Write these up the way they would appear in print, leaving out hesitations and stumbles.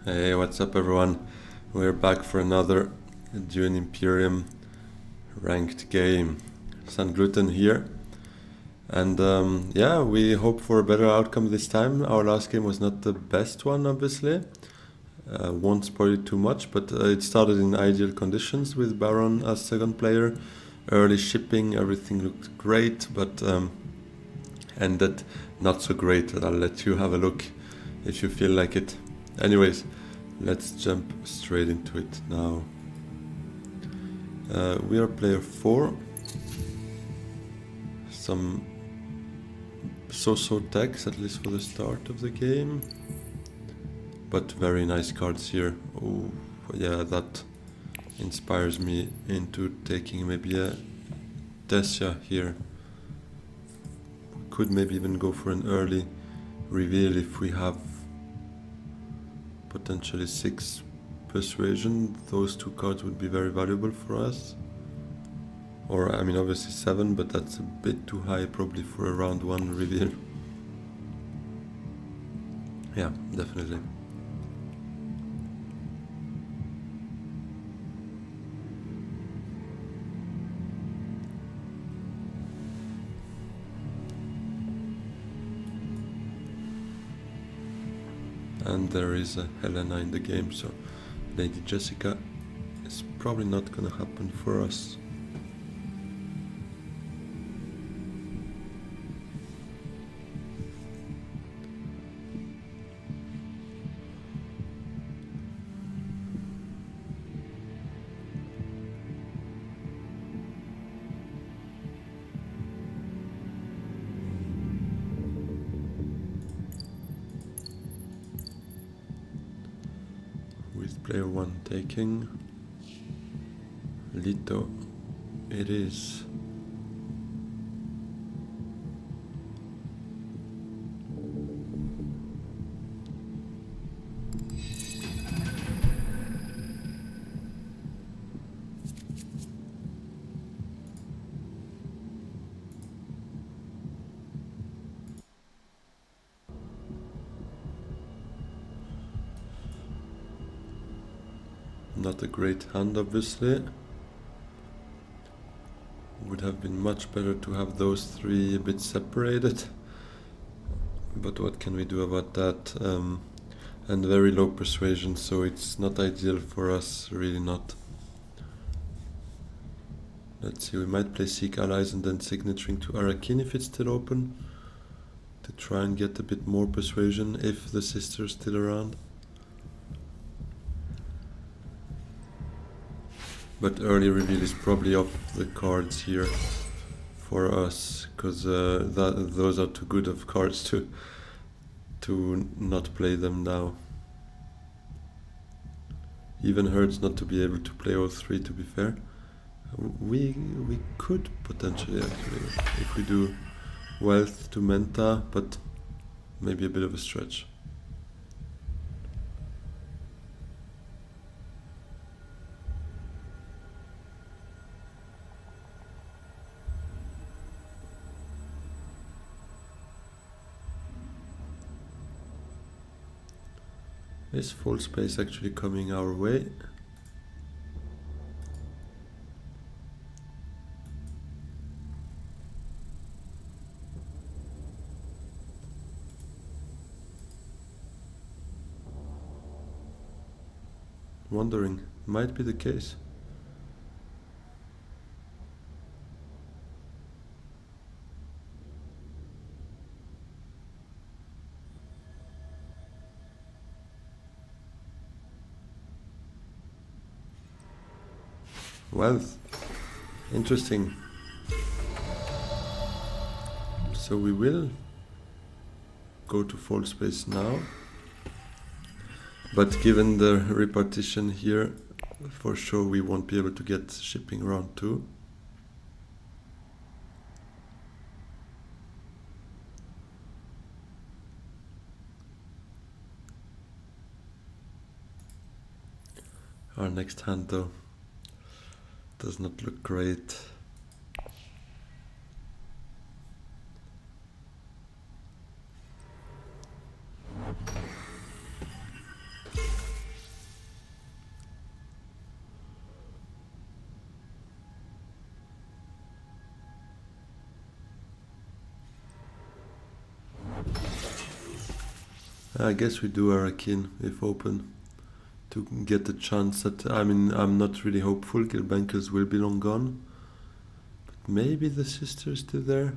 Hey, what's up everyone? We're back for another Dune Imperium ranked game. San Gluten here. And yeah, we hope for a better outcome this time. Our last game was not the best one, obviously. Won't spoil it too much, but it started in ideal conditions with Baron as second player. Early shipping, everything looked great, but ended not so great. I'll let you have a look if you feel like it. Anyways, let's jump straight into it now. We are player 4. Some so-so decks, at least for the start of the game. But very nice cards here. Oh, yeah, that inspires me into taking maybe a Tessia here. Could maybe even go for an early reveal if we have potentially 6 persuasion. Those 2 cards would be very valuable for us. Or, I mean, obviously 7, but that's a bit too high probably for a round 1 reveal. Yeah, definitely. And there is a Helena in the game, so Lady Jessica is probably not gonna happen for us. With player 1 taking Lito, it is. Not a great hand, obviously. Would have been much better to have those 3 a bit separated. But what can we do about that? And very low persuasion, so it's not ideal for us, really not. Let's see, we might play Seek Allies and then signaturing to Arakin if it's still open, to try and get a bit more persuasion if the sister's still around. But early reveal is probably off the cards here for us, because those are too good of cards to not play them now. Even hurts not to be able to play all 3, to be fair. We could potentially actually, if we do Wealth to Menta, but maybe a bit of a stretch. Is full space actually coming our way? Wondering, might be the case. Wealth. Interesting. So we will go to full space now. But given the repartition here, for sure we won't be able to get shipping round 2. Our next hand though does not look great. I guess we do Arakin if open to get the chance that, I mean, I'm not really hopeful Guildbankers will be long gone, but maybe the sister is still there.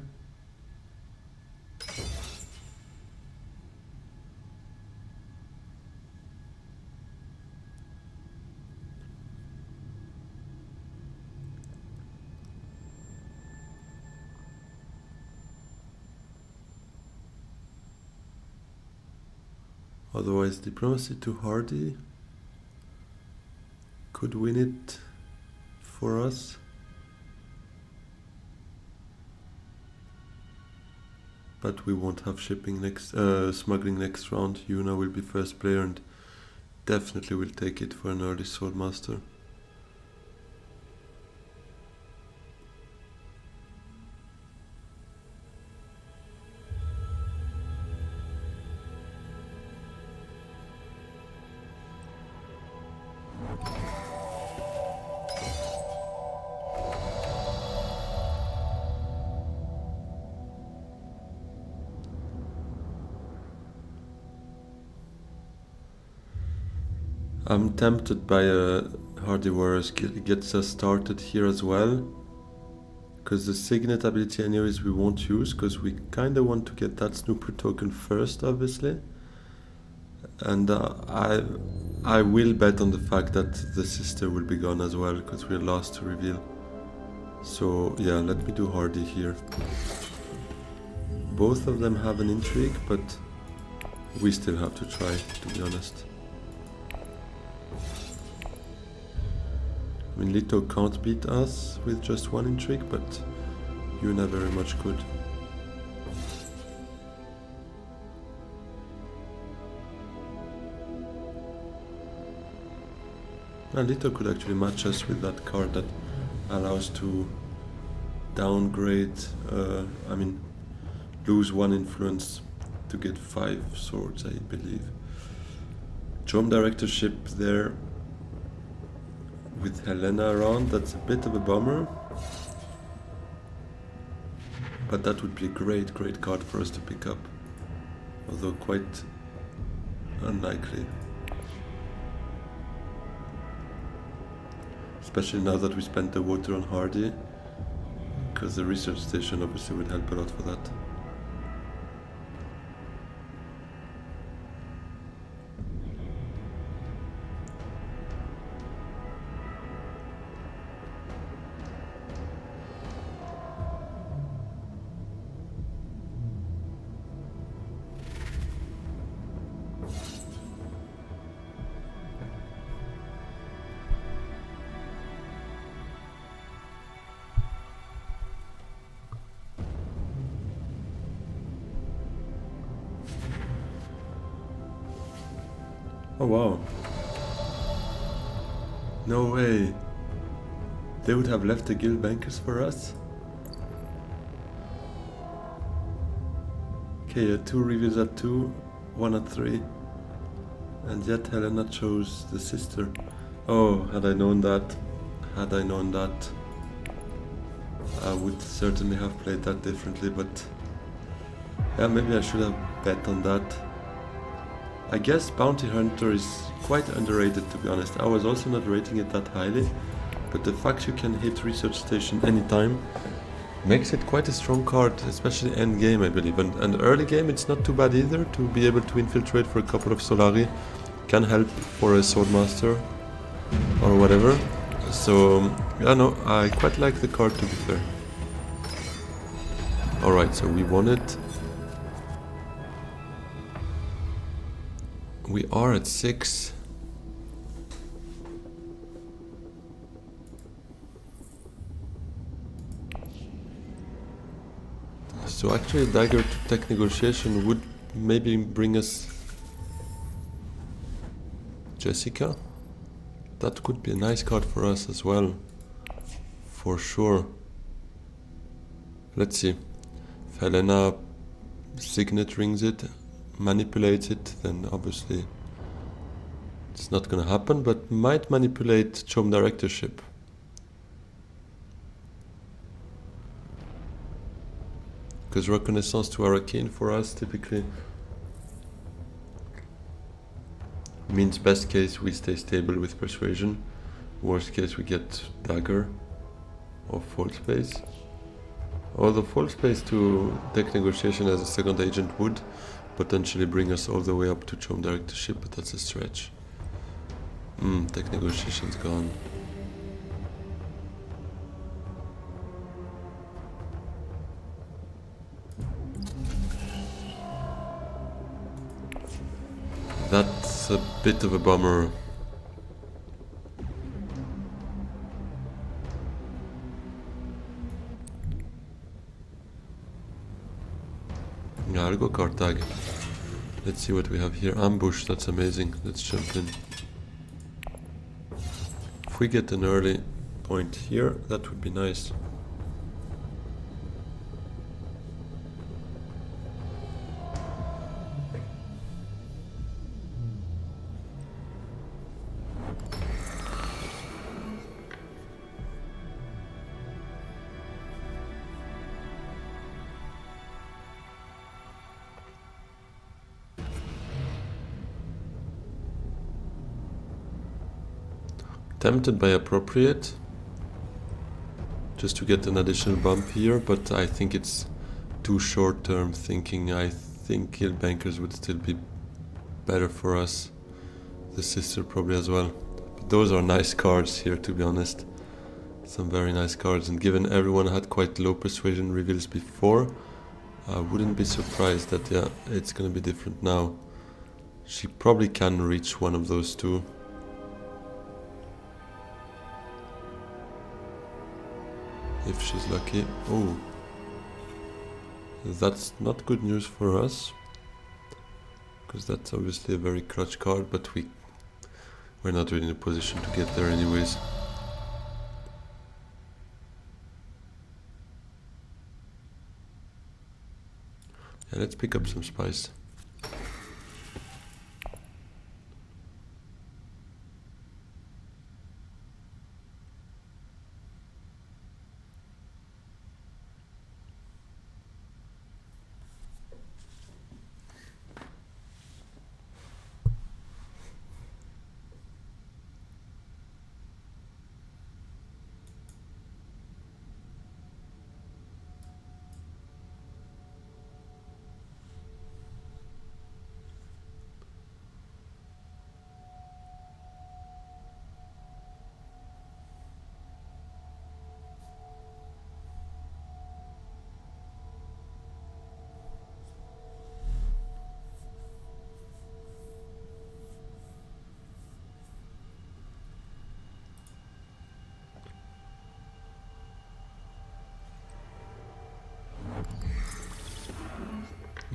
Otherwise, diplomacy too hardy could win it for us. But we won't have shipping smuggling next round. Yuna will be first player and definitely will take it for an early Swordmaster. I'm tempted by Hardy Warriors gets us started here as well, because the Signet ability anyways we won't use, because we kinda want to get that Snooper token first, obviously. And I will bet on the fact that the sister will be gone as well, because we're last to reveal. So yeah, let me do Hardy here. Both of them have an intrigue, but we still have to try, to be honest. I mean, Leto can't beat us with just one intrigue, but Yuna very much could. And Leto could actually match us with that card that allows to downgrade, I mean, lose one influence to get 5 swords, I believe. Chom Directorship there with Helena around, that's a bit of a bummer. But that would be a great card for us to pick up. Although quite unlikely. Especially now that we spent the water on Hardy. Because the research station obviously would help a lot for that. Oh wow. No way. They would have left the guild bankers for us? Okay, 2 reveals at 2, 1 at 3. And yet Helena chose the sister. Oh, had I known that, I would certainly have played that differently, but yeah, maybe I should have bet on that. I guess Bounty Hunter is quite underrated, to be honest. I was also not rating it that highly, but the fact you can hit Research Station anytime makes it quite a strong card, especially end game, I believe. And early game it's not too bad either, to be able to infiltrate for a couple of Solari. Can help for a Swordmaster or whatever. So, yeah, no, I quite like the card, to be fair. Alright, so we won it. We are at 6. So actually a dagger to tech negotiation would maybe bring us Jessica. That could be a nice card for us as well, for sure. Let's see. If Helena signet rings it, manipulates it, then obviously it's not gonna happen, but might manipulate Chom Directorship. Because Reconnaissance to Arcane for us typically Means best case we stay stable with persuasion, worst case we get dagger or false space. Although false space to tech negotiation as a second agent would potentially bring us all the way up to Chome directorship, but that's a stretch. Tech negotiation's gone. That's a bit of a bummer. Yeah, I'll go Cartag. Let's see what we have here. Ambush, that's amazing. Let's jump in. If we get an early point here, that would be nice. Tempted by appropriate, just to get an additional bump here, but I think it's too short-term thinking. I think Guild Bankers would still be better for us. The sister probably as well. But those are nice cards here, to be honest. Some very nice cards, and given everyone had quite low persuasion reveals before, I wouldn't be surprised that it's gonna be different now. She probably can reach one of those two. If she's lucky. Oh, that's not good news for us, because that's obviously a very clutch card, but we're not really in a position to get there anyways. Yeah, let's pick up some spice.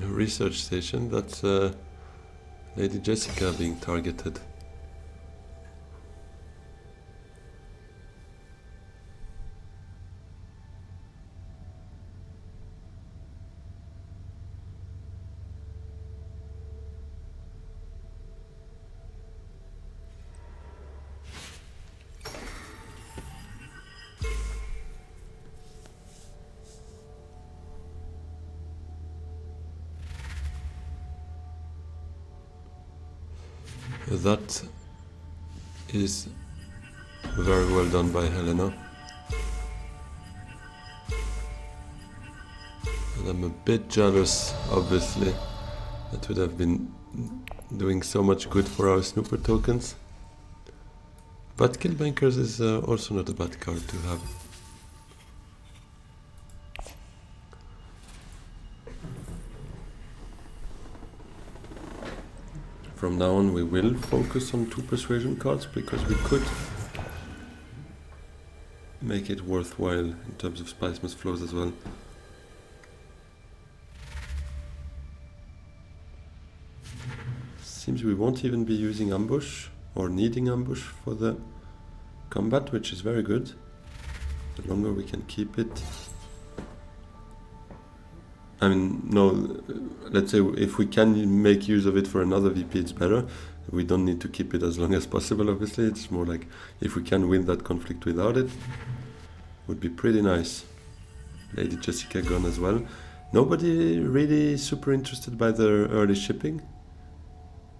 Research station, that's Lady Jessica being targeted. That is very well done by Helena. And I'm a bit jealous, obviously. That would have been doing so much good for our snooper tokens. But Guild Bankers is also not a bad card to have. From now on we will focus on 2 persuasion cards, because we could make it worthwhile in terms of spice must flows as well. Seems we won't even be using ambush or needing ambush for the combat, which is very good. The longer we can keep it. I mean, no, let's say if we can make use of it for another VP, it's better. We don't need to keep it as long as possible, obviously. It's more like if we can win that conflict without it, would be pretty nice. Lady Jessica gone as well. Nobody really super interested by the early shipping,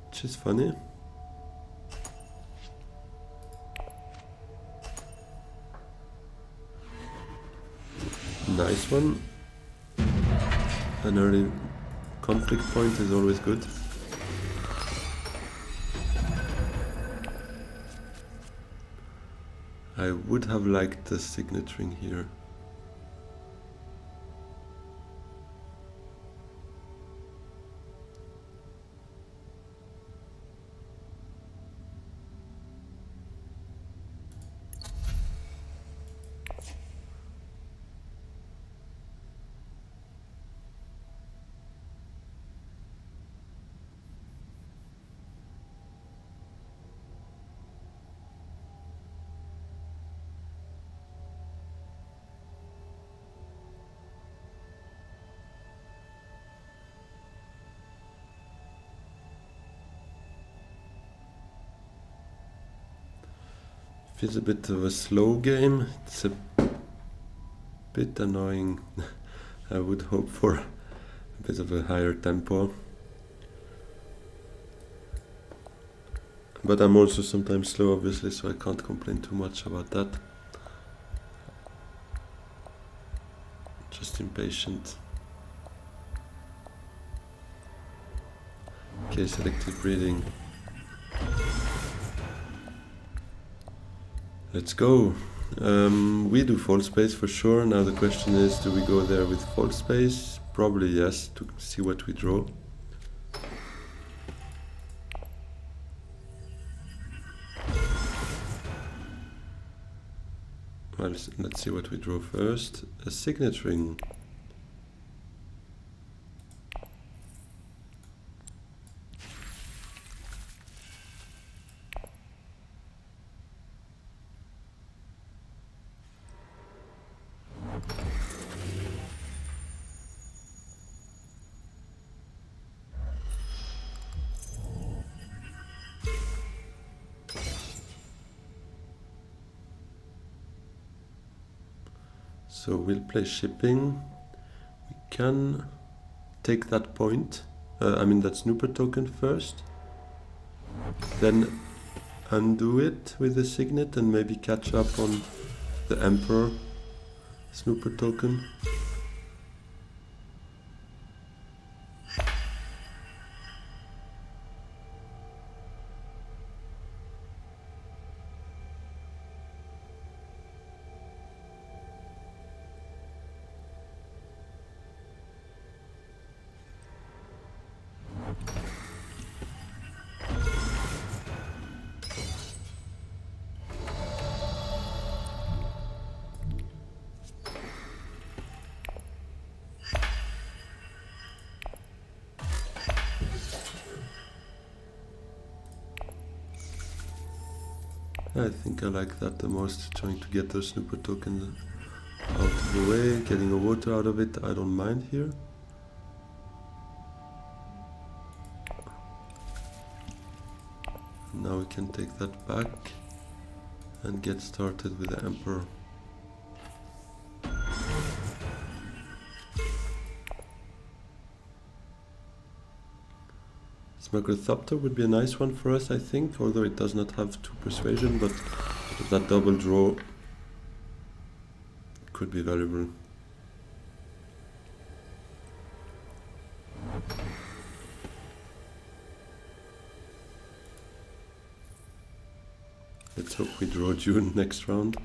which is funny. this one. An early conflict point is always good. I would have liked the signet ring here. Feels a bit of a slow game. It's a bit annoying. I would hope for a bit of a higher tempo. But I'm also sometimes slow, obviously, so I can't complain too much about that. Just impatient. Okay, selective breeding. Let's go. We do full space for sure. Now the question is, do we go there with full space? Probably yes, to see what we draw. Well, let's see what we draw first. A signet ring. So we'll play shipping. We can take that point, that snooper token first, then undo it with the signet and maybe catch up on the Emperor snooper token. I think I like that the most, trying to get those snooper tokens out of the way, getting a water out of it, I don't mind here. Now we can take that back and get started with the Emperor. Smugglerthopter would be a nice one for us, I think, although it does not have 2 persuasion, but that double draw could be valuable. Let's hope we draw Dune next round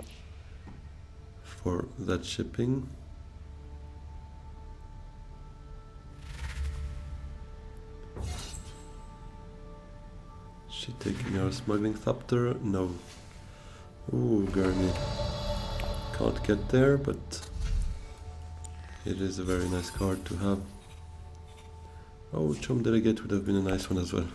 for that shipping. She taking our smuggling thopter? No. Ooh, Gurney. Can't get there, but it is a very nice card to have. Oh, Chum Delegate would have been a nice one as well.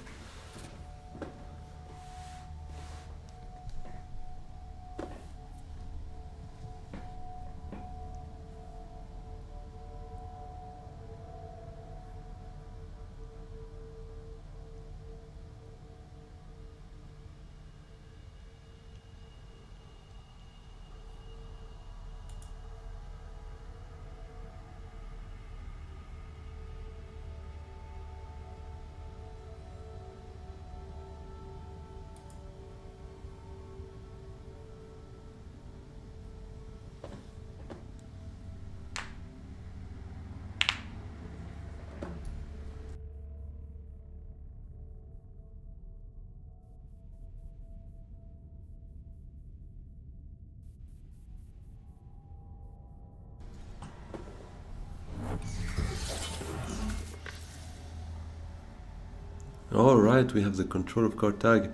Alright, we have the control of Carthage.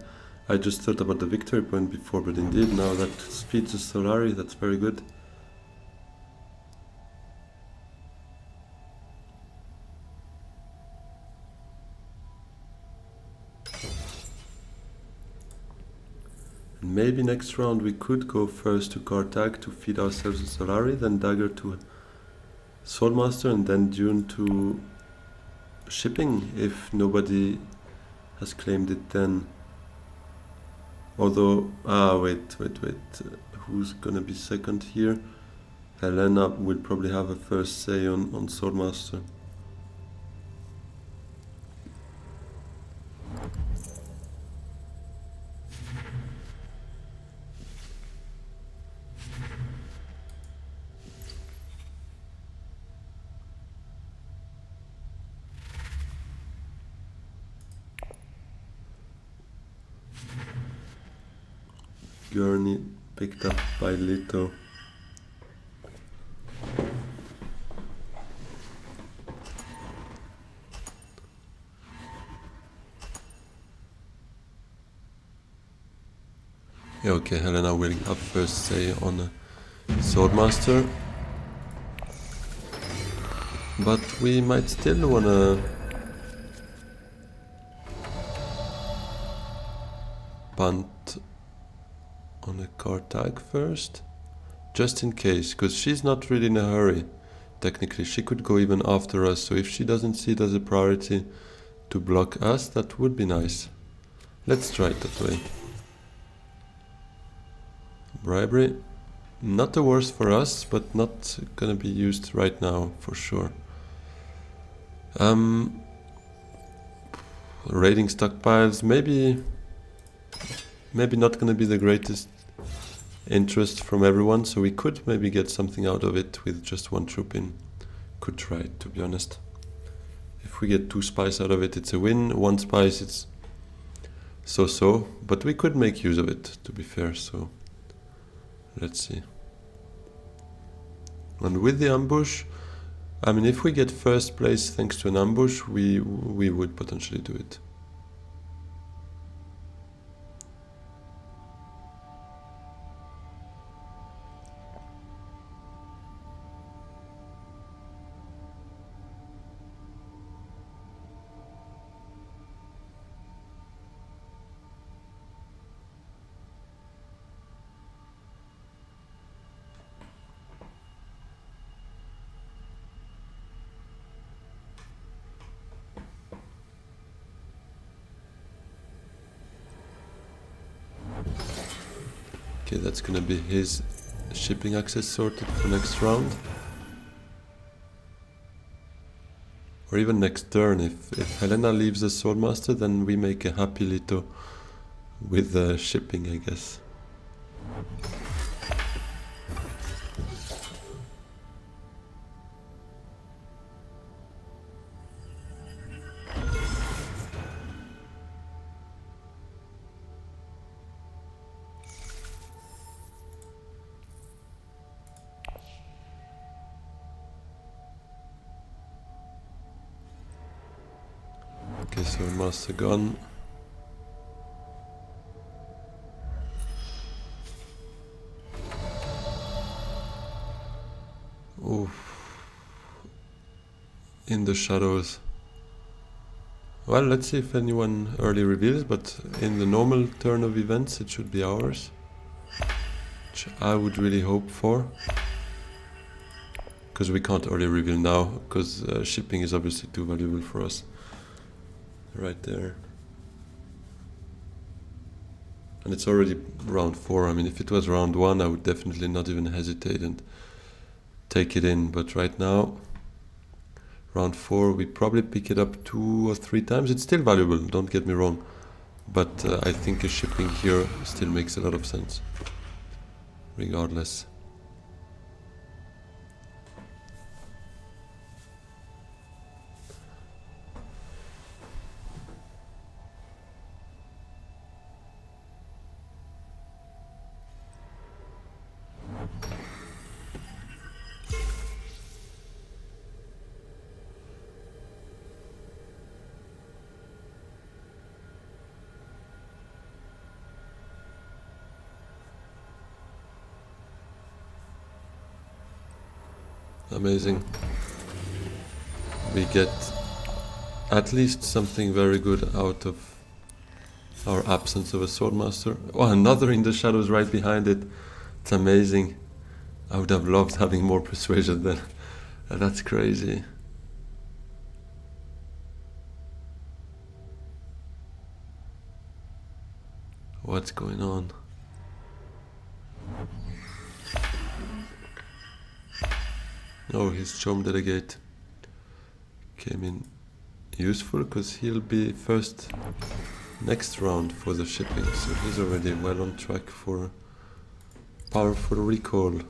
I just thought about the victory point before, but indeed now that speeds the Solari, that's very good. And maybe next round we could go first to Carthage to feed ourselves a Solari, then Dagger to Swordmaster, and then Dune to shipping if nobody has claimed it then. Although, wait. Who's gonna be second here? Helena will probably have a first say on Swordmaster. Gurney picked up by Lito. Yeah, okay, Helena will have first say on Swordmaster. But we might still wanna punt on a Carthage first, just in case, because she's not really in a hurry. Technically, she could go even after us, so if she doesn't see it as a priority to block us, that would be nice. Let's try it that way. Bribery, not the worst for us, but not gonna be used right now, for sure. Raiding stockpiles, maybe not gonna be the greatest interest from everyone, so we could maybe get something out of it with just one troop in. Could try it, to be honest. If we get 2 spies out of it, it's a win. 1 spice, it's so-so, but we could make use of it, to be fair, so let's see. And with the ambush, I mean, if we get first place thanks to an ambush, we would potentially do it. Okay, that's gonna be his shipping access sorted for next round. Or even next turn. If Helena leaves the Swordmaster, then we make a happy Lito with the shipping, I guess. Okay, so Master gone. Oof. In the shadows. Well, let's see if anyone early reveals, but in the normal turn of events it should be ours. Which I would really hope for. Because we can't early reveal now, because shipping is obviously too valuable for us. Right there. And it's already round 4. I mean, if it was round 1, I would definitely not even hesitate and take it in. But right now, round 4, we probably pick it up 2 or 3 times. It's still valuable, don't get me wrong. But I think a shipping here still makes a lot of sense. Regardless. Amazing. We get at least something very good out of our absence of a Swordmaster. Oh, another in the shadows right behind it. It's amazing. I would have loved having more persuasion then. That's crazy. What's going on? Oh, his Chom Delegate came in useful because he'll be first next round for the shipping, so he's already well on track for powerful recall.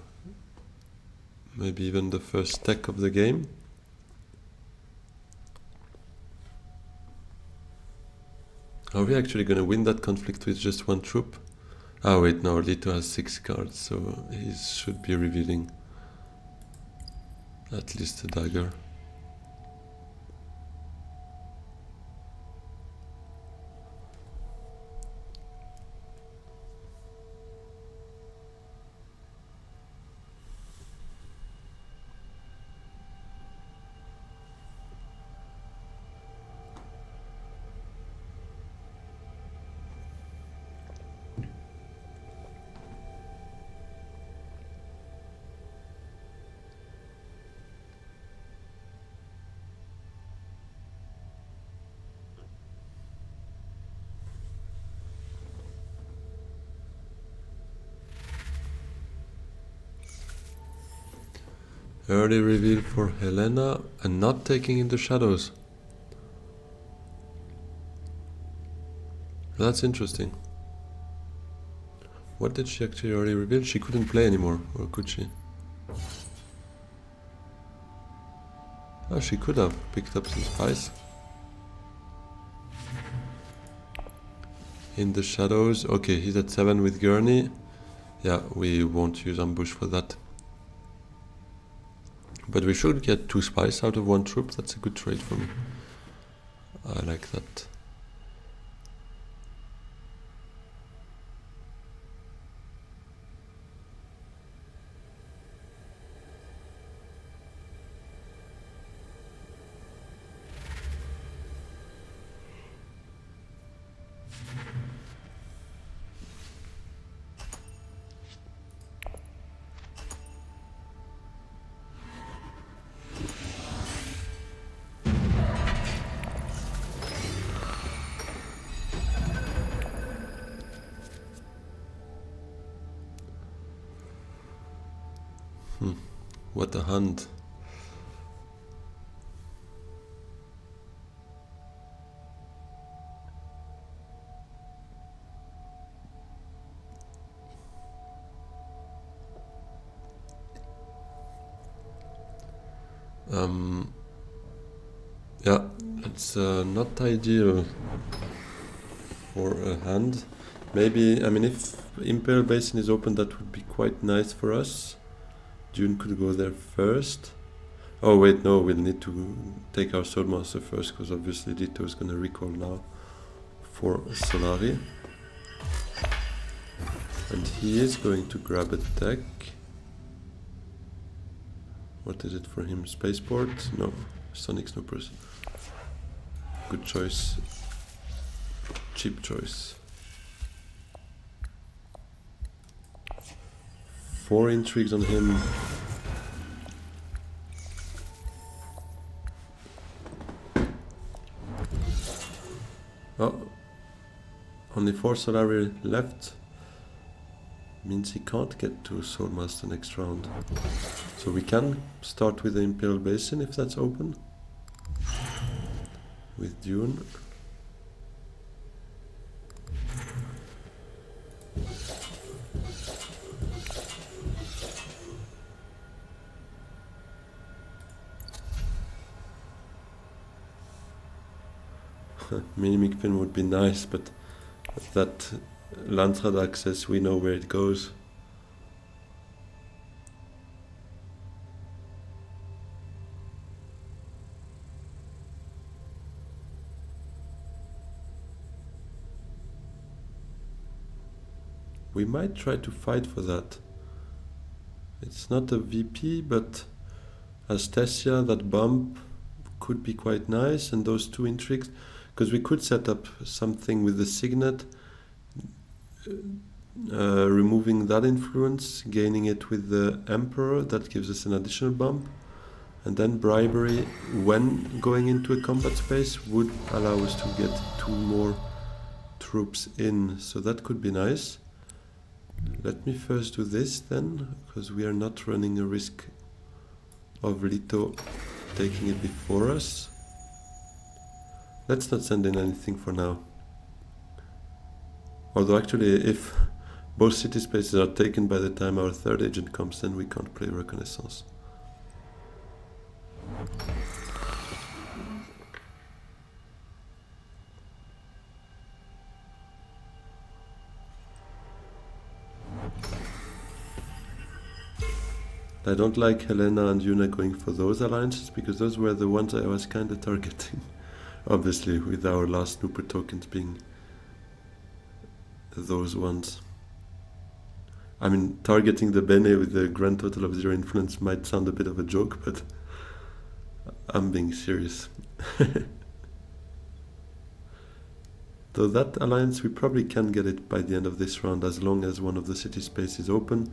Maybe even the first tech of the game. Are we actually going to win that conflict with just one troop? Ah wait, no, Lito has 6 cards, so he should be revealing at least a dagger. Early reveal for Helena and not taking in the shadows. That's interesting. What did she actually already reveal? She couldn't play anymore, or could she? Oh, she could have picked up some spice. In the shadows. Okay, he's at 7 with Gurney. Yeah, we won't use ambush for that. But we should get 2 spice out of 1 troop. That's a good trade for me. I like that. What a hand. Yeah, it's not ideal for a hand. Maybe, I mean, if Imperial Basin is open, that would be quite nice for us. Dune could go there first. Oh wait, no, we'll need to take our Swordmaster first, because obviously Dito is going to recall now for Solari. And he is going to grab a deck. What is it for him? Spaceport? No, Sonic Snoopers. Good choice. Cheap choice. 4 intrigues on him. Oh, only 4 Solari left. Means he can't get to Swordmaster next round. So we can start with the Imperial Basin if that's open. With Dune. Mimic pin would be nice, but that Lantrad access, we know where it goes. We might try to fight for that. It's not a VP, but as Tessia. That bump could be quite nice, and those two intrigues, because we could set up something with the signet, removing that influence, gaining it with the Emperor. That gives us an additional bump, and then bribery when going into a combat space would allow us to get 2 more troops in, so that could be nice. Let me first do this then, because we are not running a risk of Lito taking it before us. Let's not send in anything for now. Although actually, if both city spaces are taken by the time our third agent comes, then we can't play Reconnaissance. I don't like Helena and Yuna going for those alliances, because those were the ones I was kind of targeting. Obviously, with our last Nooper tokens being those ones. I mean, targeting the Bene with the grand total of 0 influence might sound a bit of a joke, but I'm being serious. Though that alliance, we probably can get it by the end of this round, as long as one of the city spaces is open.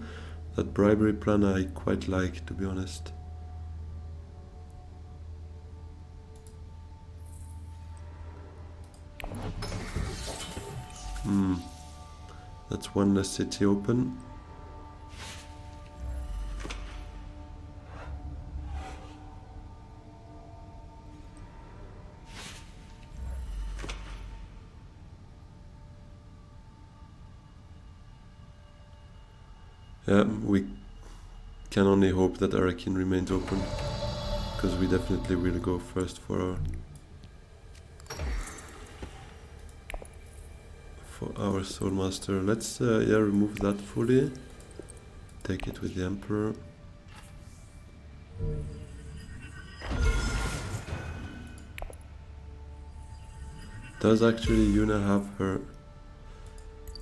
That bribery plan I quite like, to be honest. That's one less city open. Yeah, we can only hope that Arakin remains open, because we definitely will go first for our Soulmaster. Let's yeah, remove that fully. Take it with the Emperor. Does actually Yuna have her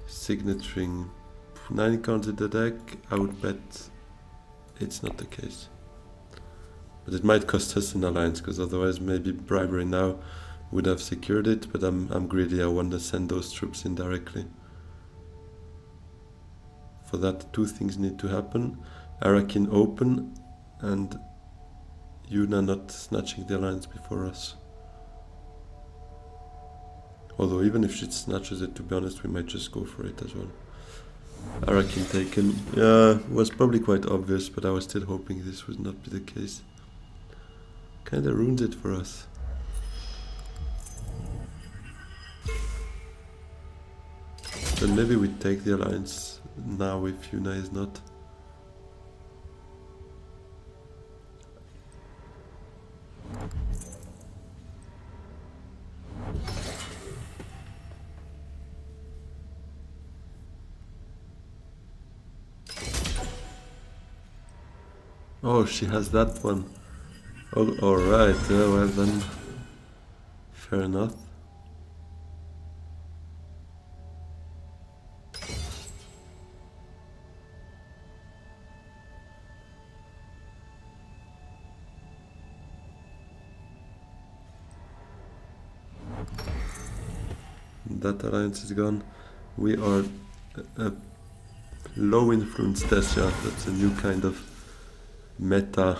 signet ring? 9 cards in the deck, I would bet it's not the case. But it might cost us an alliance, because otherwise maybe bribery now would have secured it, but I'm greedy, I want to send those troops in directly. For that, 2 things need to happen. Arakin open, and Yuna not snatching the alliance before us. Although even if she snatches it, to be honest, we might just go for it as well. Arakin taken. Yeah, was probably quite obvious, but I was still hoping this would not be the case. Kinda ruins it for us. Then maybe we take the alliance now if Yuna is not. Oh, she has that one. Oh, alright, well then. Fair enough. That alliance is gone. We are a low influence Tessia. That's a new kind of meta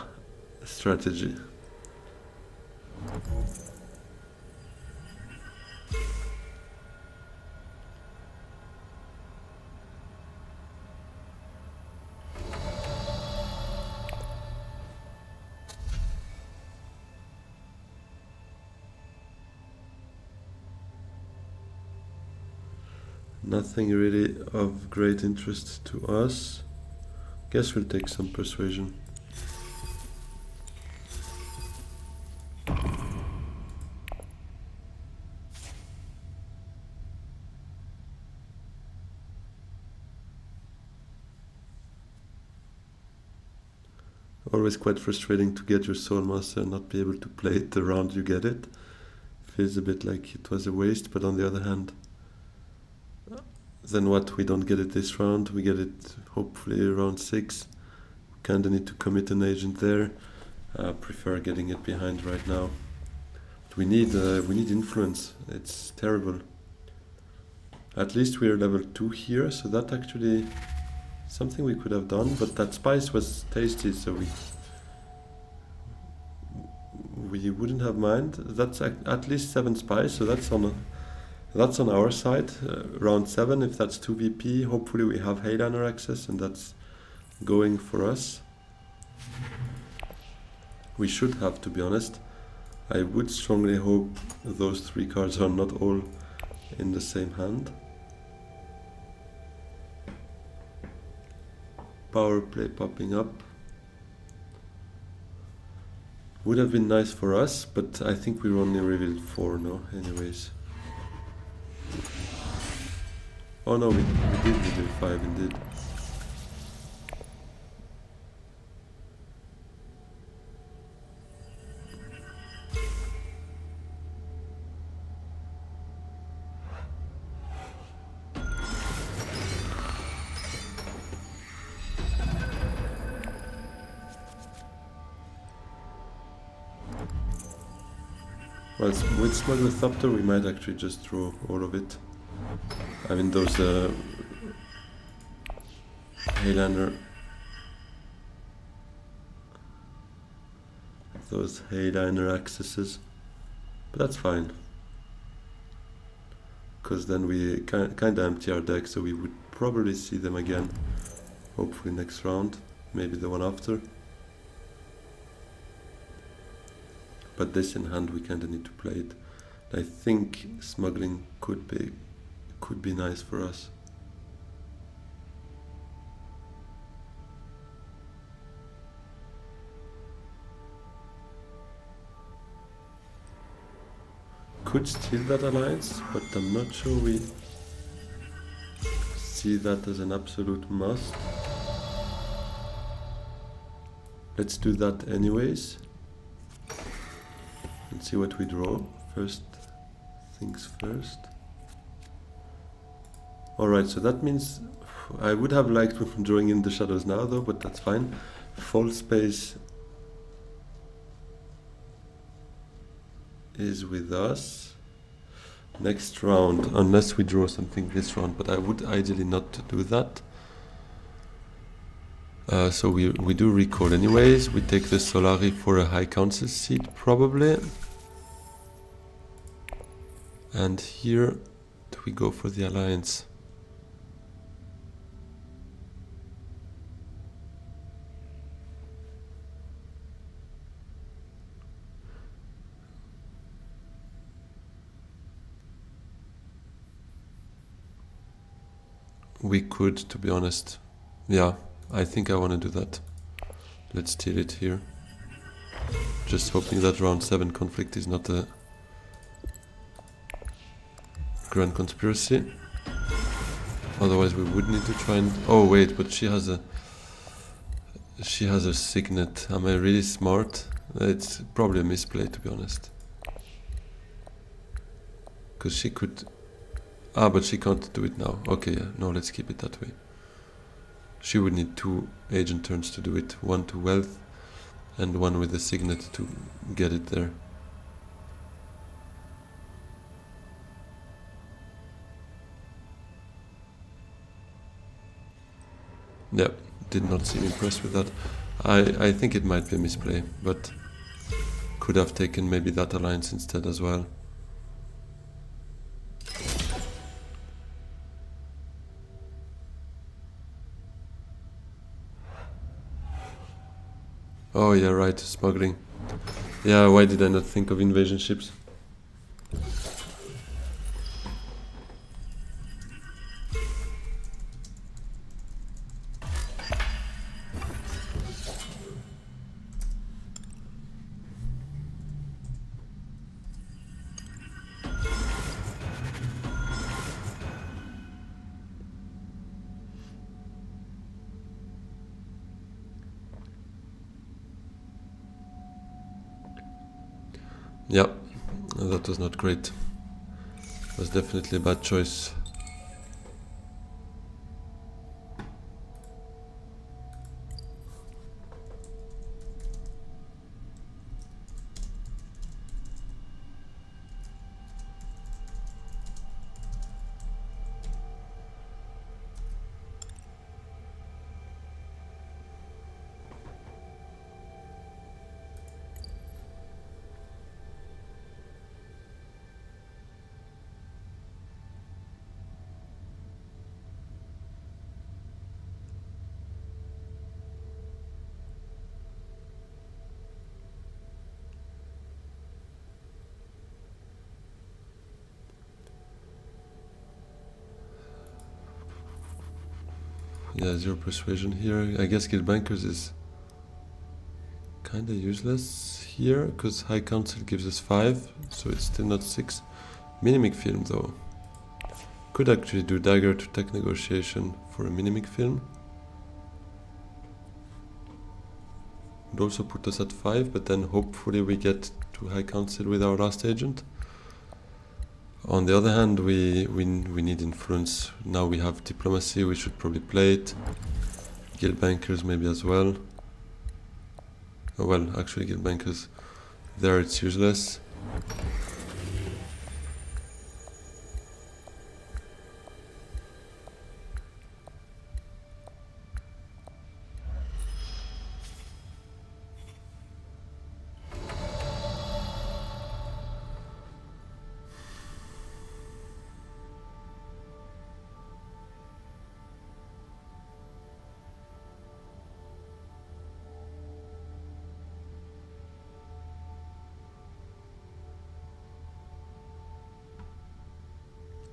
strategy. Nothing really of great interest to us. Guess we'll take some persuasion. Always quite frustrating to get your Soulmaster and not be able to play it the round you get it. Feels a bit like it was a waste, but on the other hand, then what, we don't get it this round, we get it hopefully round 6. Kinda need to commit an agent there. I prefer getting it behind right now. But we need influence. It's terrible. At least we're level 2 here, so that actually something we could have done, but that spice was tasty, so we wouldn't have mind. That's at least 7 spice, so that's on our side. Round 7, if that's 2 VP, hopefully we have Heighlander access, and that's going for us. We should have, to be honest. I would strongly hope those 3 cards are not all in the same hand. Power play popping up. Would have been nice for us, but I think we only revealed 4 now, anyways. Oh no, we did reveal 5 indeed. Well, with Smuggler Thopter we might actually just draw all of it. I mean those Highlander, those Highlander accesses, but that's fine. Because then we kinda empty our deck, so we would probably see them again, hopefully next round, maybe the one after. But this in hand we kinda need to play it. I think smuggling could be nice for us. Could steal that alliance, but I'm not sure we see that as an absolute must. Let's do that anyways and see what we draw. First things first. Alright, so that means I would have liked drawing in the shadows now though, but that's fine. Fall space is with us next round, unless we draw something this round, but I would ideally not do that. So we do recall anyways. We take the Solari for a High Council seat probably, and here do we go for the alliance? We could, to be honest. Yeah, I think I want to do that. Let's steal it here. Just hoping that round 7 conflict is not a grand conspiracy. Otherwise we would need to try and... Oh wait, but she has a signet. Am I really smart? It's probably a misplay, to be honest. Because she could... Ah, but she can't do it now. Okay, yeah. No, let's keep it that way. She would need 2 agent turns to do it. 1 to wealth and 1 with the signet to get it there. Yeah, did not seem impressed with that. I think it might be a misplay, but could have taken maybe that alliance instead as well. Oh yeah, right, smuggling. Yeah, why did I not think of invasion ships? Yeah, that was not great. It was definitely a bad choice. Yeah, 0 persuasion here. I guess Guild Bankers is kinda useless here, because High Council gives us 5, so it's still not 6. Minimic Film though. Could actually do Dagger to Tech Negotiation for a Minimic Film. Would also put us at 5, but then hopefully we get to High Council with our last agent. On the other hand, we need influence. Now we have diplomacy, we should probably play it. Guild Bankers maybe as well. Oh, well, actually Guild Bankers, there it's useless.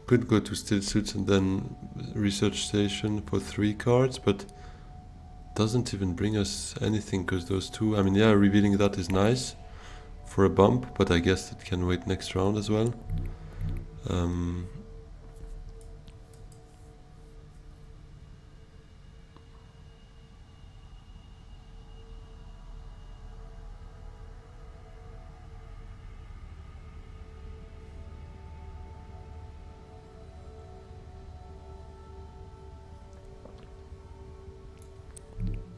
Could go to Still Suits and then Research Station for 3 cards, but doesn't even bring us anything, because those 2, I mean, yeah, revealing that is nice for a bump, but I guess it can wait next round as well.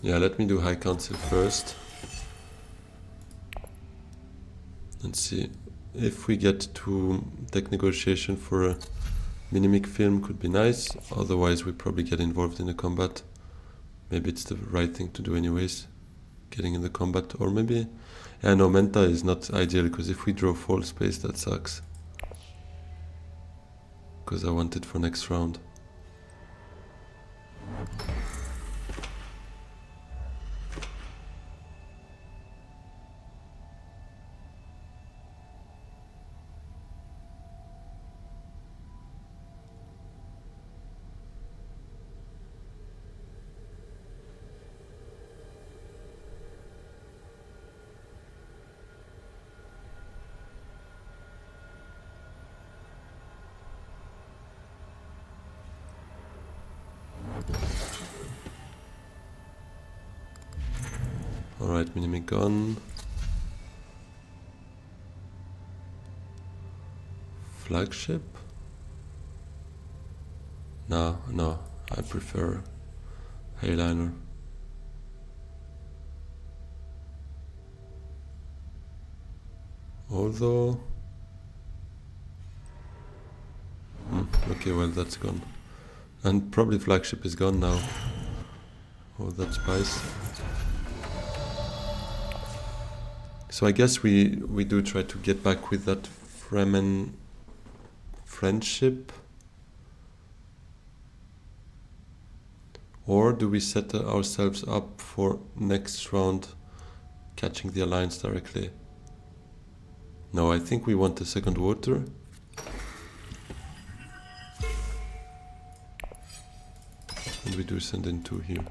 Yeah, let me do High Council first. And see if we get to Tech Negotiation for a Minimic Film, could be nice. Otherwise we probably get involved in the combat. Maybe it's the right thing to do anyways, getting in the combat. Or maybe, yeah, no, Menta is not ideal, because if we draw Fall Space, that sucks. Because I want it for next round. Alright, Minimic gone. Flagship? No, I prefer Hayliner. Although... okay, well, that's gone. And probably Flagship is gone now. Oh, that's spice. So I guess we do try to get back with that Fremen friendship. Or do we set ourselves up for next round catching the Alliance directly? No, I think we want the second water. And we do send in 2 here.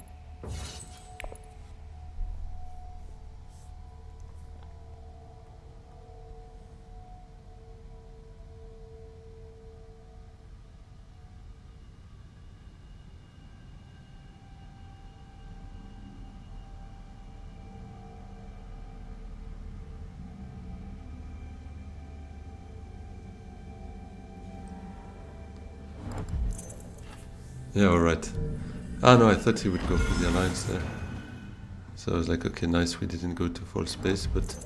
Yeah, alright. Ah no, I thought he would go for the Alliance there. So I was like, okay, nice, we didn't go to Full Space, but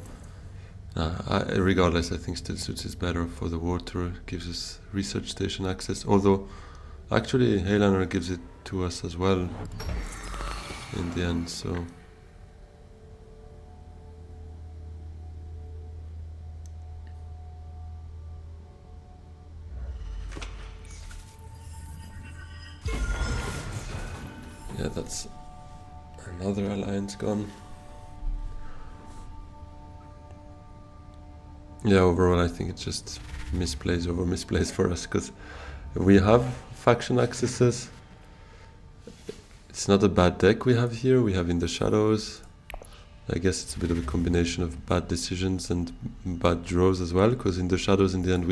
regardless, I think Still Suits is better for the water, gives us Research Station access, although actually Hayliner gives it to us as well in the end, so... yeah, that's another Alliance gone. Yeah, overall I think it's just misplays over misplays for us, because we have faction accesses. It's not a bad deck we have here. We have In the Shadows. I guess it's a bit of a combination of bad decisions and bad draws as well, because In the Shadows in the end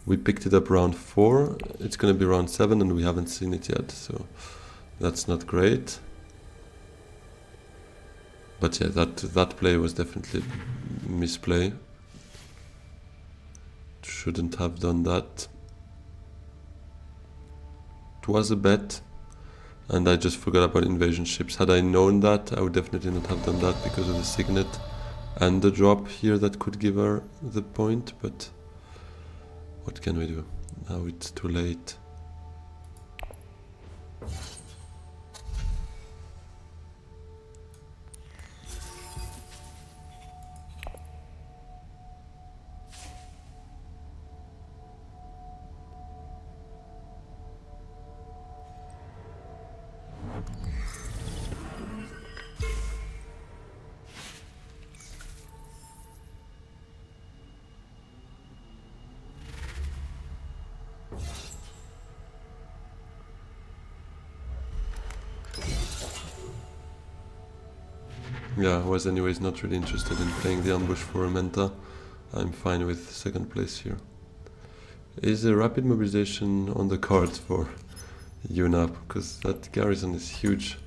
we picked it up round 4. It's gonna be round 7 and we haven't seen it yet, so that's not great. But yeah, that play was definitely misplay. Shouldn't have done that. It was a bet, and I just forgot about invasion ships. Had I known that, I would definitely not have done that because of the signet and the drop here that could give her the point, but what can we do? Now it's too late. Yeah, I was anyways not really interested in playing the ambush for a Menta. I'm fine with second place here. Is a rapid mobilization on the cards for Yuna, because that garrison is huge.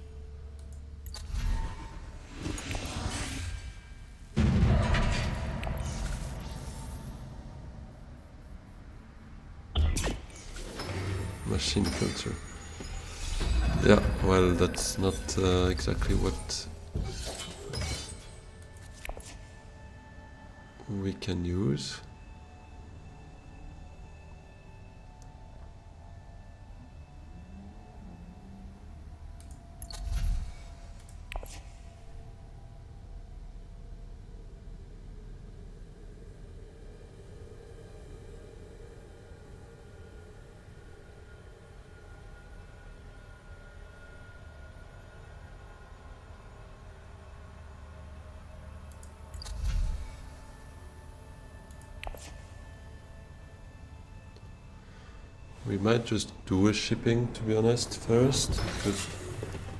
Machine culture. Yeah, well, that's not exactly what we can use. We might just do a shipping, to be honest, first, because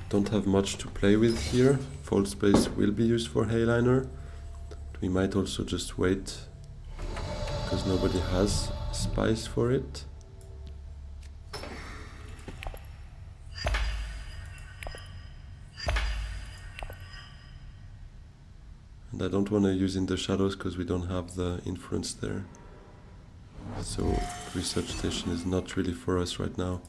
don't have much to play with here. False Space will be used for Hayliner. We might also just wait, because nobody has spice for it. And I don't want to use In the Shadows because we don't have the influence there. So research station is not really for us right now.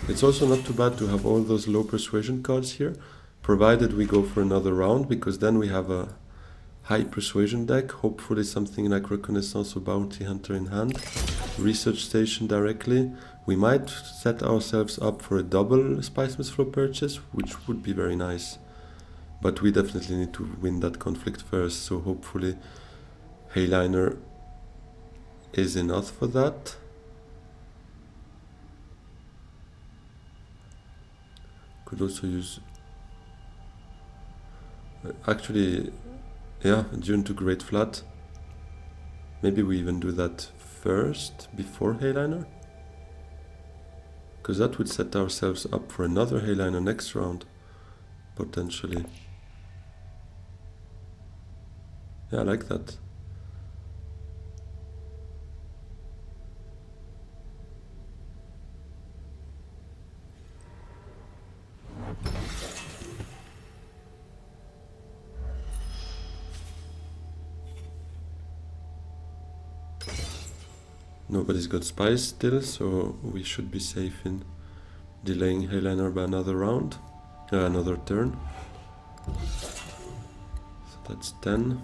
It's also not too bad to have all those low persuasion cards here, provided we go for another round, because then we have a high persuasion deck, hopefully something like Reconnaissance or Bounty Hunter in hand. Research station directly. We might set ourselves up for a double Spice Mist Flow purchase, which would be very nice. But we definitely need to win that conflict first, so hopefully Hayliner is enough for that. Could also use... actually, yeah, Dune to Great Flat. Maybe we even do that first, before Hayliner? Because that would set ourselves up for another Hayliner next round, potentially. Yeah, I like that. Nobody's got spice still, so we should be safe in delaying Hayliner by another round, another turn. So that's 10.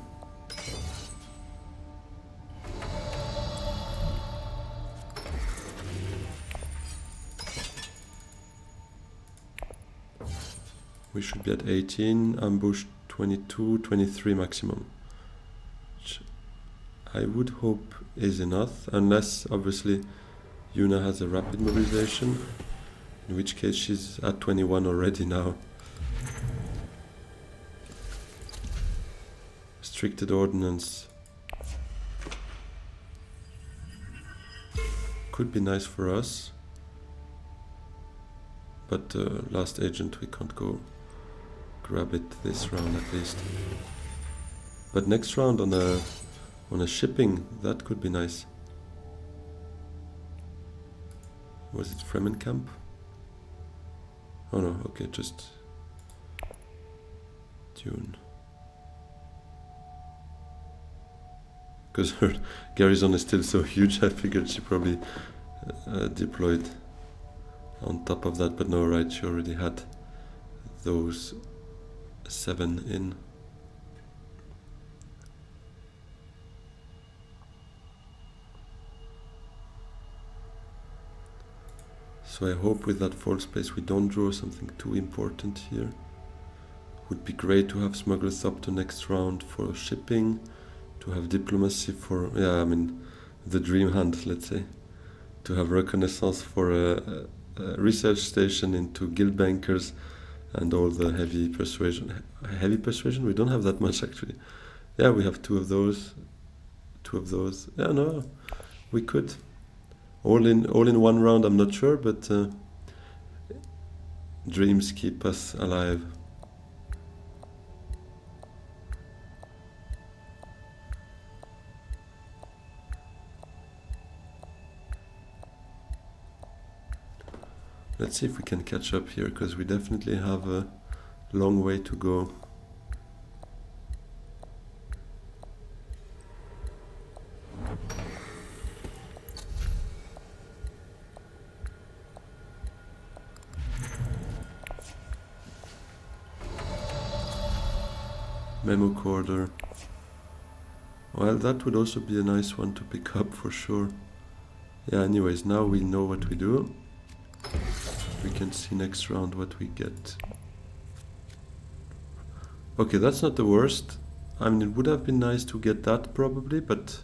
We should be at 18, ambush 22, 23 maximum. Which I would hope is enough, unless obviously Yuna has a rapid mobilization, in which case she's at 21 already now. Restricted ordnance. could be nice for us. But last agent we can't go grab it this round at least. But next round on a shipping, that could be nice. Was it Fremenkamp? Oh no, okay, just Dune. Because her garrison is still so huge, I figured she probably deployed on top of that, but no, right, she already had those 7 in. So I hope with that false place we don't draw something too important here. Would be great to have smugglers up to next round for shipping, to have diplomacy for, yeah, I mean, the dream hand, let's say. To have reconnaissance for a research station into guild bankers and all the heavy persuasion. Heavy persuasion? We don't have that much actually. Yeah, we have 2 of those. 2 of those. Yeah, no, we could. All in one round, I'm not sure, but dreams keep us alive. Let's see if we can catch up here, because we definitely have a long way to go. Memo corridor. Well, that would also be a nice one to pick up for sure. Yeah, anyways, now we know what we do. We can see next round what we get. Okay, that's not the worst. I mean, it would have been nice to get that probably, but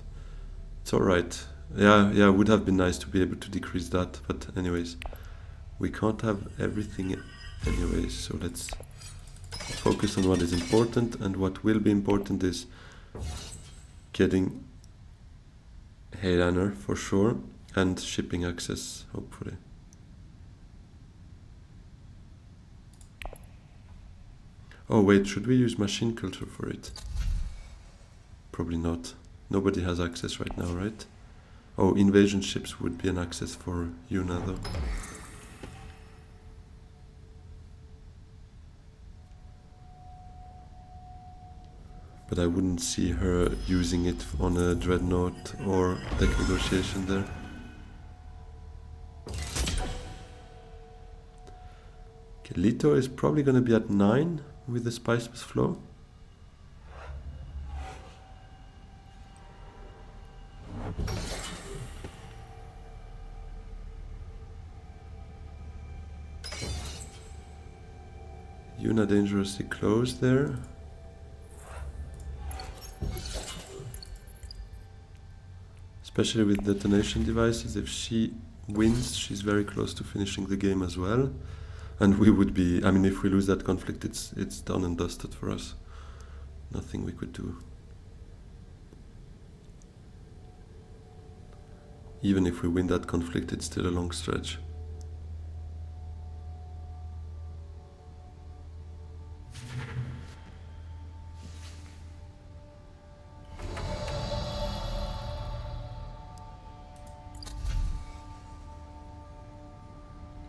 it's alright. Yeah, it would have been nice to be able to decrease that, but anyways, we can't have everything anyways, so let's focus on what is important, and what will be important is getting Heiliner for sure, and shipping access, hopefully. Oh wait, should we use machine culture for it? Probably not. Nobody has access right now, right? Oh, invasion ships would be an access for Yuna though. But I wouldn't see her using it on a dreadnought or deck negotiation there. Okay, Leto is probably going to be at 9 with the Spiceless Flow. Yuna dangerously close there. Especially with detonation devices, if she wins, she's very close to finishing the game as well. And we would be, I mean, if we lose that conflict, it's done and dusted for us. Nothing we could do. Even if we win that conflict, it's still a long stretch.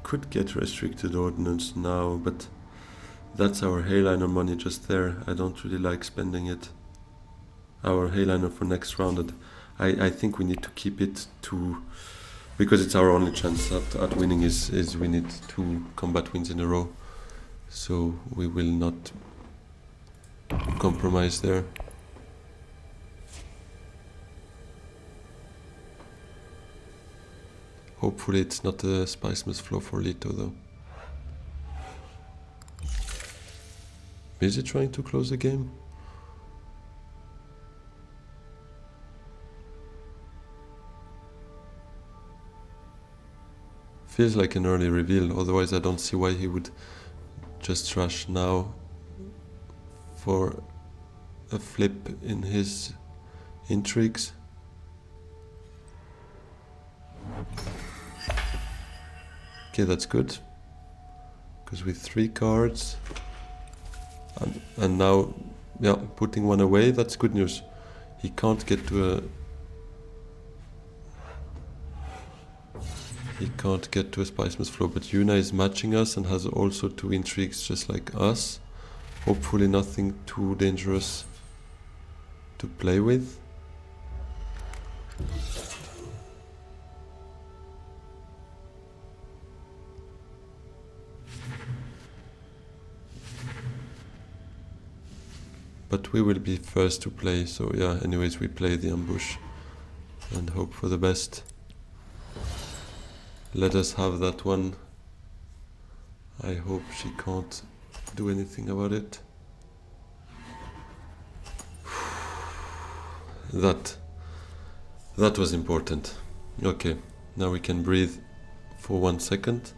Could get restricted ordnance now, but that's our Heiliner money just there. I don't really like spending it. Our Heiliner for next round, and I think we need to keep it to, because it's our only chance at winning is we need 2 combat wins in a row. So we will not compromise there. Hopefully it's not a Spiceless Flow for Leto though. Is he trying to close the game? Feels like an early reveal, otherwise I don't see why he would just rush now for a flip in his intrigues. Okay, that's good. Because with 3 cards, and now, yeah, putting one away, that's good news. He can't get to a... He can't get to a Spiceman's Flow, but Yuna is matching us and has also 2 intrigues just like us. Hopefully nothing too dangerous to play with. But we will be first to play, so yeah, anyways we play the ambush and hope for the best. Let us have that one. I hope she can't do anything about it. That was important. Okay, now we can breathe for 1 second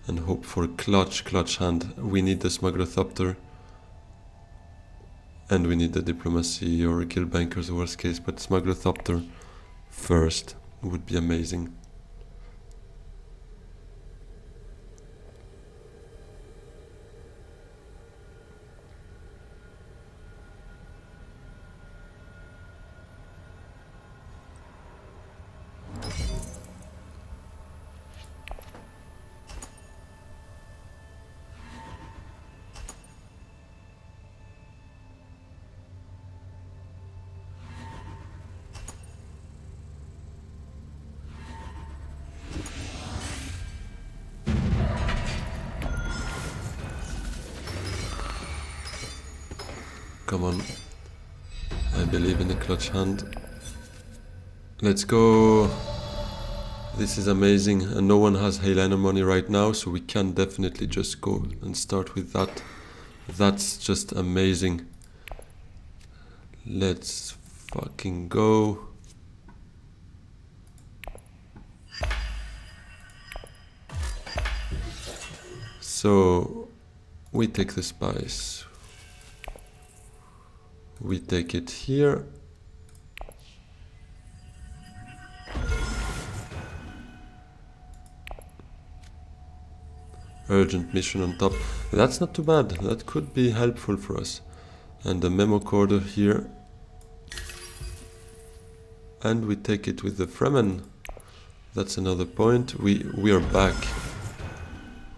and hope for a clutch hand. We need the Smugglerthopter and we need the Diplomacy or Guild Bankers worst case, but Smugglerthopter first would be amazing. Come on. I believe in the clutch hand. Let's go. This is amazing, and no one has Heyliner money right now, so we can definitely just go and start with that. That's just amazing. Let's fucking go. So we take the spice. We take it here. Urgent mission on top. That's not too bad. That could be helpful for us. And the memo corder here. And we take it with the Fremen. That's another point. We are back.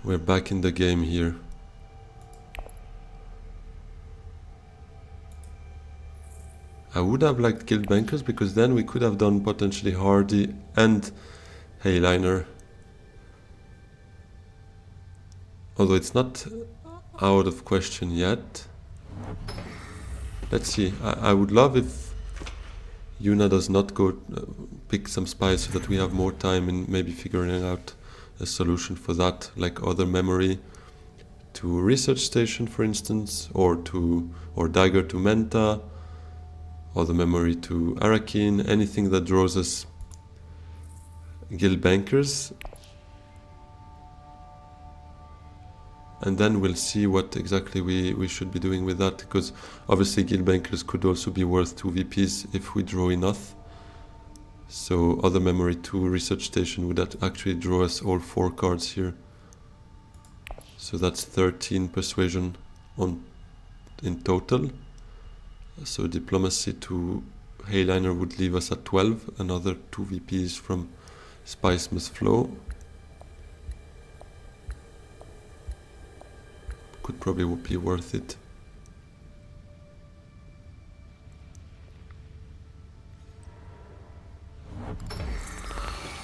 We're back in the game here. I would have liked Guild Bankers because then we could have done potentially Hardy and Heyliner. Although it's not out of question yet. Let's see. I would love if Yuna does not go pick some spies so that we have more time in maybe figuring out a solution for that, like other memory to research station, for instance, or dagger to Menta, or the memory to Arakin, anything that draws us Guild Bankers. And then we'll see what exactly we should be doing with that, because obviously Guild Bankers could also be worth 2 VPs if we draw enough. So other memory to research station would actually draw us all 4 cards here. So that's 13 persuasion in total. So diplomacy to Heyliner would leave us at 12, another 2 VPs from Spiceman's Flow. Could probably be worth it.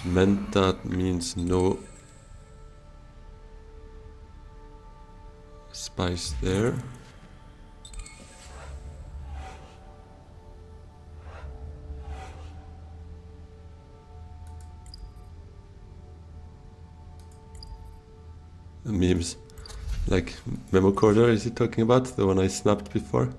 Menta means no spice there. Memes. Like memo corder, is he talking about? The one I snapped before?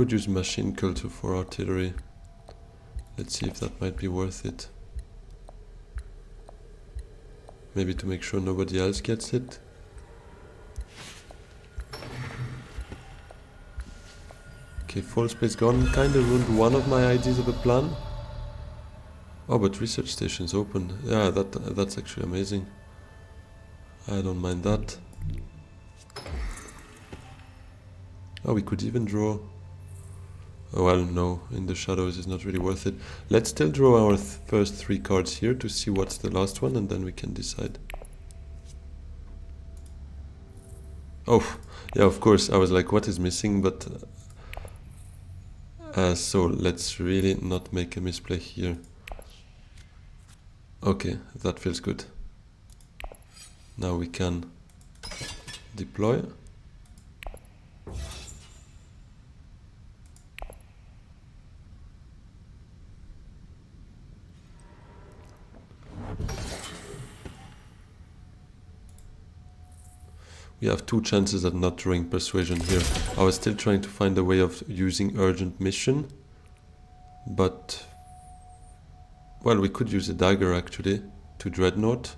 could use machine culture for artillery. Let's see if that might be worth it. Maybe to make sure nobody else gets it. Okay, full space gone. Kinda ruined one of my ideas of a plan. Oh, but research station's open. Yeah, that's actually amazing. I don't mind that. Oh, we could even draw... Oh, well, no, in the shadows is not really worth it. Let's still draw our first 3 cards here to see what's the last one, and then we can decide. Oh, yeah, of course, I was like, what is missing, but... so, let's really not make a misplay here. Okay, that feels good. Now we can deploy. We have 2 chances at not drawing persuasion here. I was still trying to find a way of using urgent mission, but well, we could use a dagger actually to dreadnought.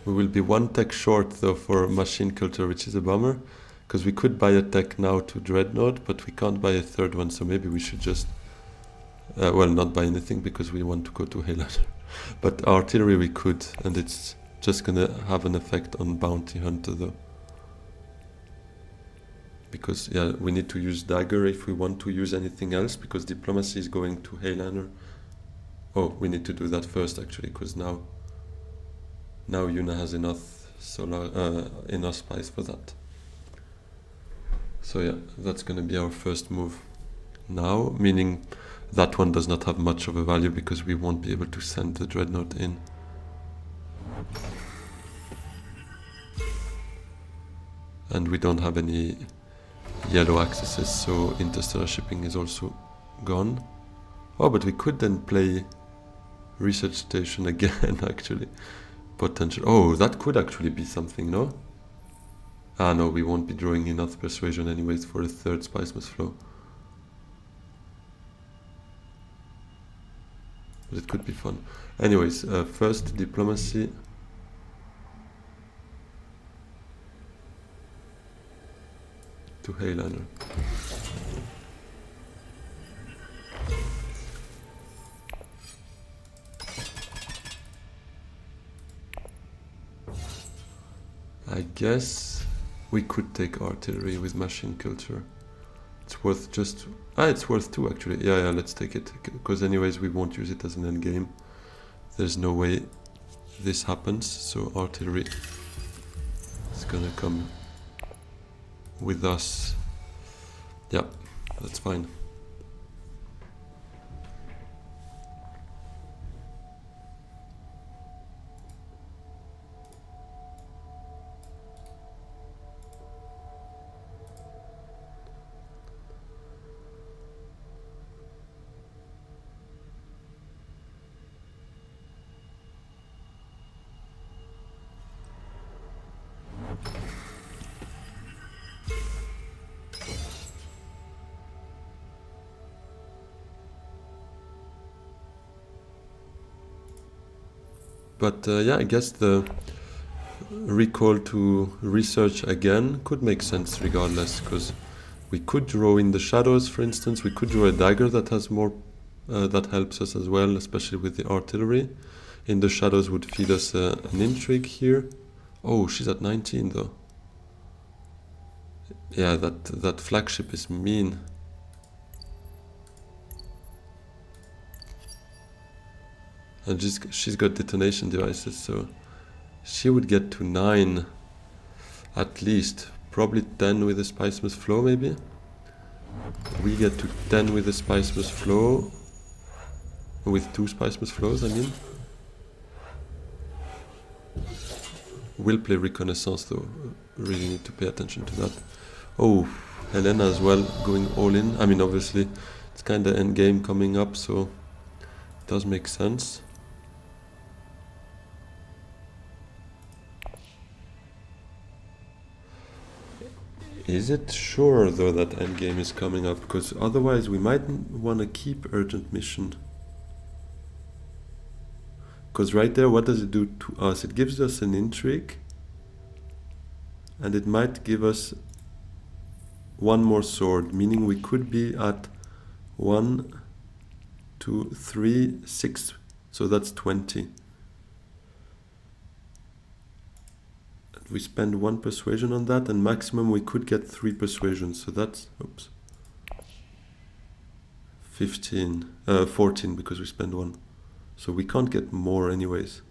We will be 1 tech short though for machine culture, which is a bummer, because we could buy a tech now to dreadnought, but we can't buy a 3rd one, so maybe we should just well, not buy anything because we want to go to Highlander. But artillery we could, and it's just gonna have an effect on bounty hunter though. Because yeah, we need to use dagger if we want to use anything else, because diplomacy is going to Highlander. Oh, we need to do that first actually, because now Yuna has enough enough spice for that. So yeah, that's gonna be our first move now, meaning that one does not have much of a value because we won't be able to send the dreadnought in. And we don't have any yellow accesses, so interstellar shipping is also gone. Oh, but we could then play research station again actually. Potential. Oh, that could actually be something, no? Ah no, we won't be drawing enough persuasion anyways for a 3rd spice flow. But it could be fun. Anyways, first diplomacy. To Highlander. I guess we could take artillery with machine culture. It's worth just... it's worth 2 actually. Yeah, let's take it. Because anyways we won't use it as an endgame. There's no way this happens. So artillery is gonna come with us. Yeah, that's fine. But yeah, I guess the recall to research again could make sense regardless, because we could draw in the shadows, for instance. We could draw a dagger that has more, that helps us as well, especially with the artillery. In the shadows would feed us an intrigue here. Oh, she's at 19 though. Yeah, that flagship is mean. And she's got detonation devices, so she would get to 9 at least. Probably 10 with the Spicemas flow, maybe. We get to 10 with the Spicemas flow. With 2 Spicemas flows, I mean. We'll play Reconnaissance though. Really need to pay attention to that. Oh, Helena as well, going all in. I mean, obviously, it's kind of endgame coming up, so it does make sense. Is it sure though that endgame is coming up? Because otherwise we might want to keep urgent mission. Because right there, what does it do to us? It gives us an intrigue, and it might give us one more sword, meaning we could be at 1, 2, 3, 6, so that's 20. We spend 1 persuasion on that, and maximum we could get 3 persuasions, so that's, oops, 14 because we spend 1. So we can't get more anyways.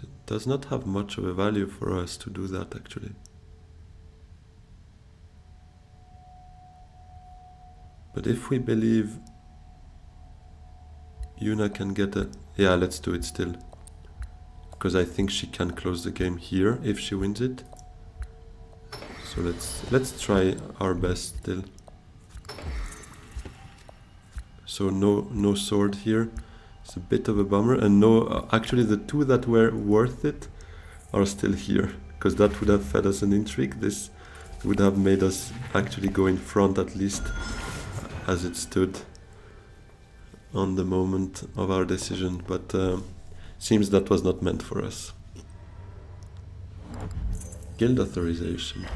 It does not have much of a value for us to do that actually. But if we believe Yuna can get a... Yeah, let's do it still. Because I think she can close the game here if she wins it. So let's try our best still. So no sword here. It's a bit of a bummer, and no, actually the 2 that were worth it are still here, because that would have fed us an intrigue. This would have made us actually go in front at least as it stood on the moment of our decision, but seems that was not meant for us. Guild authorization.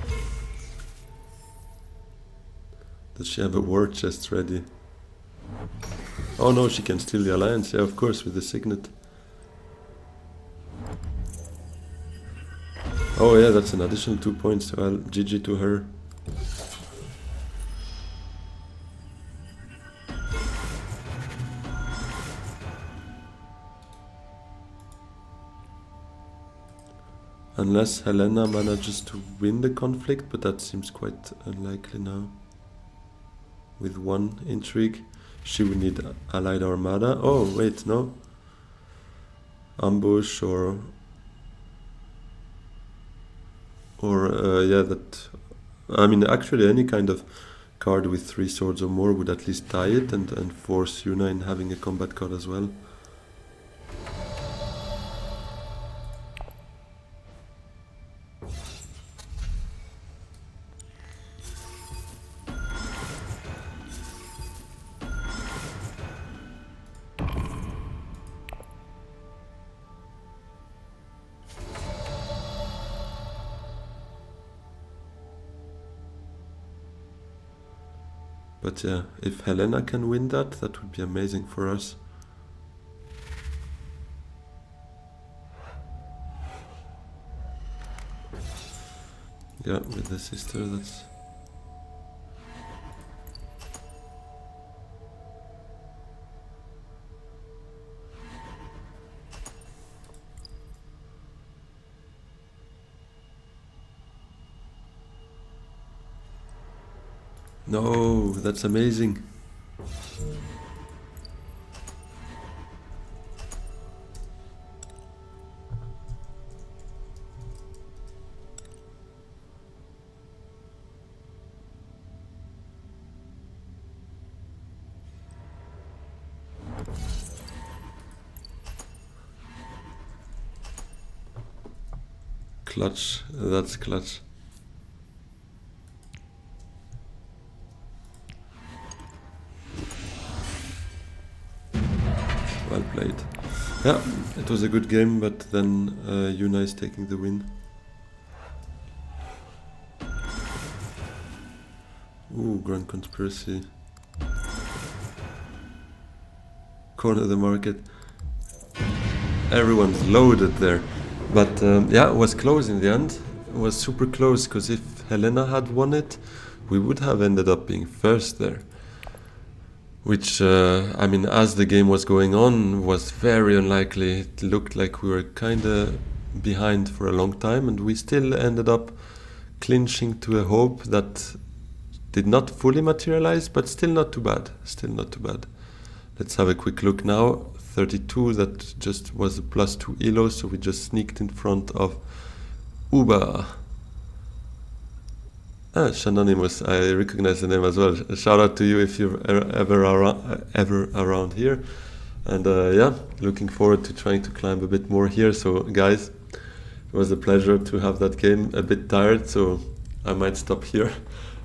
Does she have a war chest ready? Oh no, she can steal the alliance, yeah, of course, with the signet. Oh yeah, that's an additional 2 points, so I'll GG to her. Unless Helena manages to win the conflict, but that seems quite unlikely now. With 1 intrigue. She would need allied armada. Oh, wait, no. Ambush or yeah, that... I mean, actually any kind of card with 3 swords or more would at least tie it and force Yuna in having a combat card as well. But yeah, if Helena can win that, that would be amazing for us. Yeah, with the sister, that's... No, that's amazing. Clutch, that's clutch. Well played. Yeah, it was a good game, but then Yuna is taking the win. Ooh, Grand Conspiracy. Corner the market. Everyone's loaded there. But yeah, it was close in the end. It was super close, because if Helena had won it, we would have ended up being first there. Which, I mean, as the game was going on, was very unlikely. It looked like we were kind of behind for a long time, and we still ended up clinching to a hope that did not fully materialize, but still not too bad. Still not too bad. Let's have a quick look now. 32, that just was a +2 elo, so we just sneaked in front of Uba. Ah, Shanonymous, I recognize the name as well. Shout out to you if you're ever around here. And yeah, looking forward to trying to climb a bit more here. So guys, It was a pleasure to have that game. A bit tired, so I might stop here.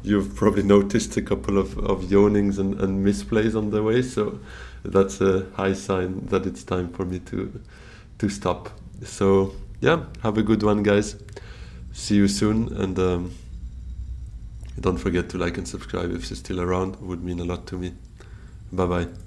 You've probably noticed a couple of yawnings and misplays on the way, so that's a high sign that it's time for me to stop. So yeah, have a good one, guys. See you soon, and don't forget to like and subscribe if you're still around. It would mean a lot to me. Bye bye.